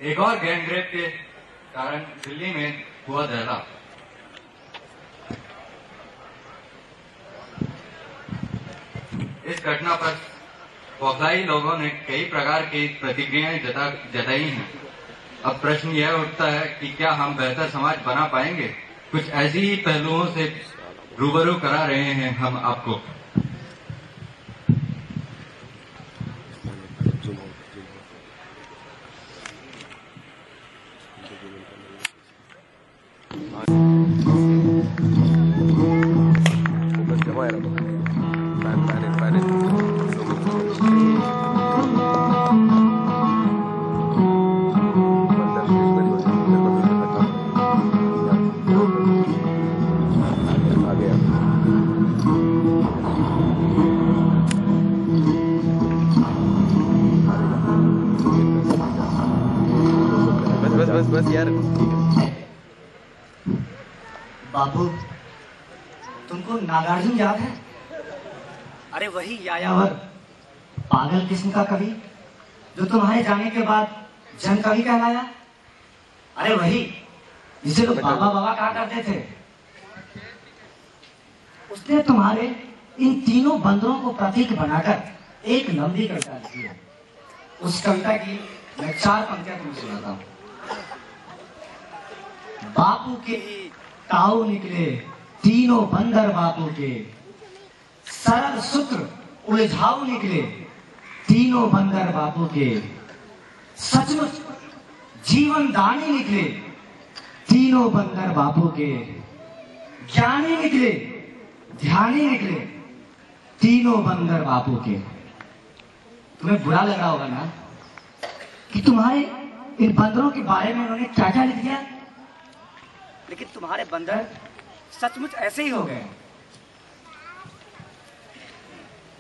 एक और गैंगरेप के कारण दिल्ली में हुआ धरना। इस घटना पर बौखलाई लोगों ने कई प्रकार की प्रतिक्रियाएं जताई हैं। अब प्रश्न यह उठता है कि क्या हम बेहतर समाज बना पाएंगे? कुछ ऐसी ही पहलुओं से रूबरू करा रहे हैं हम आपको। बस यार। बापू, तुमको नागार्जुन याद है? अरे वही यायावर पागल किस्म का कवि जो तुम्हारे जाने के बाद जन कवि कहलाया। अरे वही जिसे लोग बाबा बाबा कहा करते थे। उसने तुम्हारे इन तीनों बंदरों को प्रतीक बनाकर एक लंबी कविता लिखी है। उस कविता की मैं 4 पंक्तियां तुम्हें सुनाता हूं। बापू के ताऊ निकले तीनों बंदर, बापू के सरल सूत्र उलझाऊ निकले तीनों बंदर, बापू के सचमुच जीवन दानी निकले तीनों बंदर, बापू के ज्ञानी निकले ध्यानी निकले तीनों बंदर, बापू के। तुम्हें बुरा लग रहा होगा ना कि तुम्हारे इन बंदरों के बारे में उन्होंने क्या क्या लिख दिया, लेकिन तुम्हारे बंदर सचमुच ऐसे ही हो गए।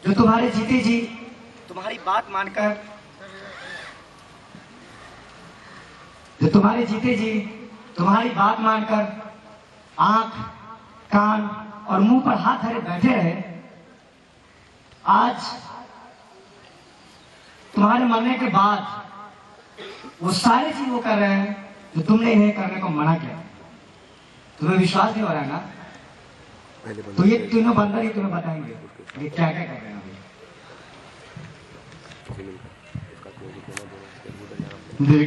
जो तुम्हारे जीते जी तुम्हारी बात मानकर, जो तुम्हारे जीते जी तुम्हारी बात मानकर आंख, कान और मुंह पर हाथ धरे बैठे रहे, आज तुम्हारे मरने के बाद वो सारी चीज वो कर रहे हैं जो तुमने इन्हें करने को मना किया। तुम्हें विश्वास नहीं हो रहा है ना? तो ये तीनों बंदर ही तुम्हें बताएंगे ये क्या क्या कर रहे हैं अभी।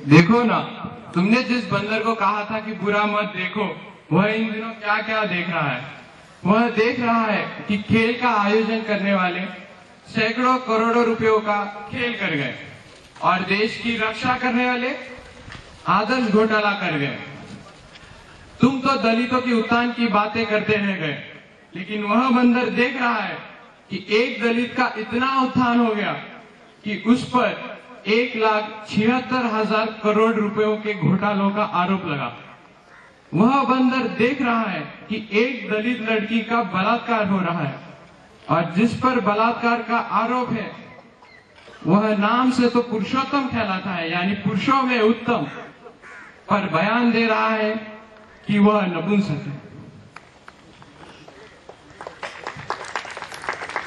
देखो ना, तुमने जिस बंदर को कहा था कि बुरा मत देखो, वह इन दिनों क्या क्या देख रहा है। वह देख रहा है कि खेल का आयोजन करने वाले सैकड़ों करोड़ों रुपयों का खेल कर गए और देश की रक्षा करने वाले आदर्श घोटाला कर गए। तुम तो दलितों की उत्थान की बातें करते रह गए, लेकिन वह बंदर देख रहा है कि एक दलित का इतना उत्थान हो गया कि उस पर 1,76,000 करोड़ रुपयों के घोटालों का आरोप लगा। वह बंदर देख रहा है कि एक दलित लड़की का बलात्कार हो रहा है और जिस पर बलात्कार का आरोप है वह नाम से तो पुरुषोत्तम कहलाता है, यानी पुरुषों में उत्तम, पर बयान दे रहा है कि वह नपुंसक है।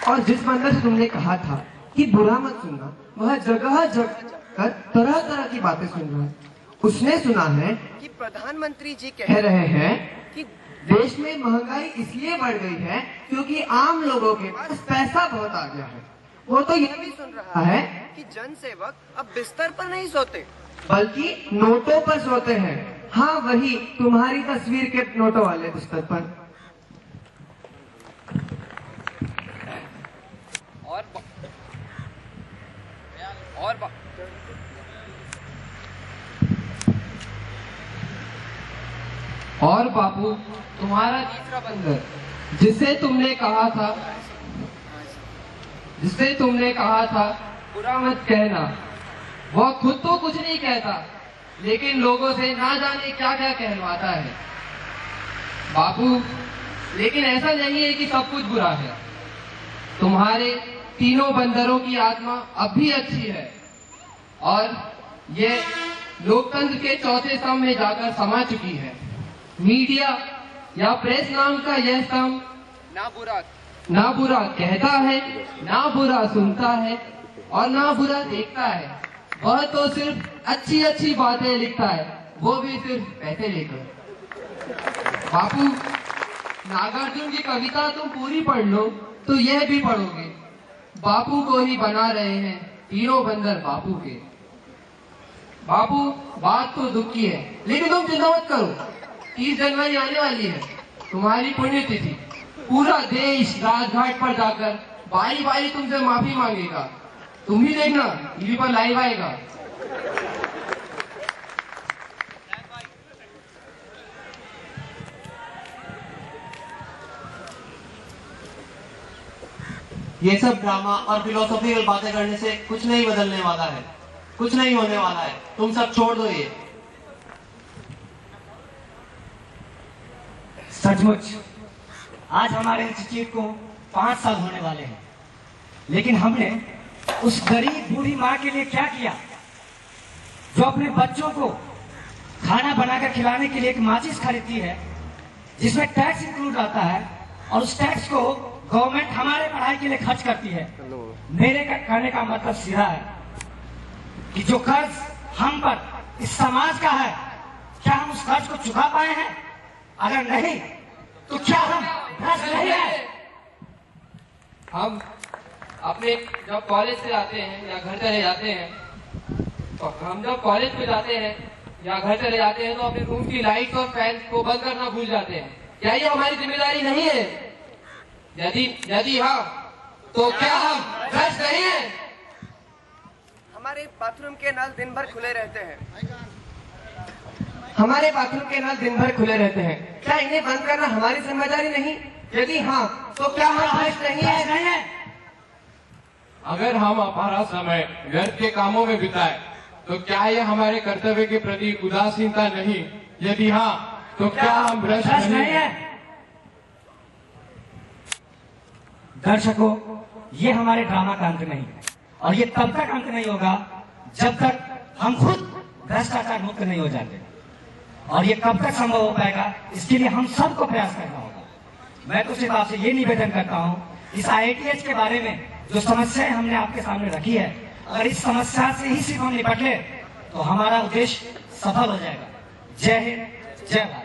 और जिस बंदर से तुमने कहा था कि बुरा मत सुनना, वह जगह जगह तरह तरह की बातें सुन रहा है। उसने सुना है कि प्रधानमंत्री जी कह रहे हैं कि देश में महंगाई इसलिए बढ़ गई है क्योंकि आम लोगों के पास पैसा बहुत आ गया है। वो तो यह भी सुन रहा है कि जनसेवक अब बिस्तर पर नहीं सोते बल्कि नोटों पर सोते हैं। हाँ, वही तुम्हारी तस्वीर के नोटों वाले बिस्तर पर। और बापू, तुम्हारा तीसरा बंदर जिसे तुमने कहा था बुरा मत कहना, वह खुद तो कुछ नहीं कहता लेकिन लोगों से ना जाने क्या क्या कहलवाता है। बापू, लेकिन ऐसा नहीं है कि सब कुछ बुरा है। तुम्हारे तीनों बंदरों की आत्मा अब भी अच्छी है और ये लोकतंत्र के चौथे स्तंभ में जाकर समा चुकी है। मीडिया या प्रेस नाम का यह स्तंभ ना बुरा कहता है, ना बुरा सुनता है और ना बुरा देखता है। वह तो सिर्फ अच्छी अच्छी बातें लिखता है, वो भी सिर्फ पैसे लेकर। बापू, नागार्जुन की कविता तुम पूरी पढ़ लो तो यह भी पढ़ोगे, बापू को ही बना रहे हैं तीनों बंदर बापू के। बापू, बात तो दुख की है, लेकिन तुम चिंता मत करो, 30 जनवरी आने वाली है, तुम्हारी पुण्यतिथि। पूरा देश राजघाट पर जाकर बारी बारी तुमसे माफी मांगेगा। तुम ही देखना, टीवी पर लाइव आएगा। ये सब ड्रामा और फिलोसॉफिकल बातें करने से कुछ नहीं बदलने वाला है, कुछ नहीं होने वाला है। तुम सब छोड़ दो ये। सचमुच आज हमारे इंस्टीट्यूट को 5 साल होने वाले हैं, लेकिन हमने उस गरीब बूढ़ी माँ के लिए क्या किया जो अपने बच्चों को खाना बनाकर खिलाने के लिए एक माचिस खरीदती है जिसमें टैक्स इंक्लूड आता है, और उस टैक्स को गवर्नमेंट हमारे पढ़ाई के लिए खर्च करती है। मेरे कहने का मतलब सीधा है कि जो कर्ज हम पर इस समाज का है, क्या हम उस कर्ज को चुका पाए हैं? अगर नहीं तो क्या हम भ्रष्ट नहीं है? हम अपने जब कॉलेज से आते हैं या घर चले जाते हैं, तो हम जब कॉलेज में जाते हैं या घर चले जाते हैं तो अपने रूम की लाइट और फैन को बंद करना भूल जाते हैं। क्या ये हमारी जिम्मेदारी नहीं है? यदि हाँ, तो क्या हम भ्रष्ट नहीं है? हमारे बाथरूम के नल दिन भर खुले रहते हैं। हमारे बाथरूम के नल दिन भर खुले रहते हैं, क्या इन्हें बंद करना हमारी जिम्मेदारी नहीं? यदि हाँ, तो क्या हम भ्रष्ट नहीं है? अगर हम हमारा समय घर के कामों में बिताए तो क्या ये हमारे कर्तव्य के प्रति उदासीनता नहीं? यदि हाँ, तो क्या हम भ्रष्ट नहीं है? दर्शकों, ये हमारे ड्रामा का अंत नहीं है, और ये तब तक अंत नहीं होगा जब तक हम खुद भ्रष्टाचार मुक्त नहीं हो जाते। और ये कब तक संभव हो पाएगा, इसके लिए हम सबको प्रयास करना होगा। मैं तो सिर्फ आपसे ये निवेदन करता हूँ, इस IITH के बारे में जो समस्याएं हमने आपके सामने रखी है, अगर इस समस्या से ही सिर्फ हम निपट ले तो हमारा उद्देश्य सफल हो जाएगा। जय हिंद, जय भारत।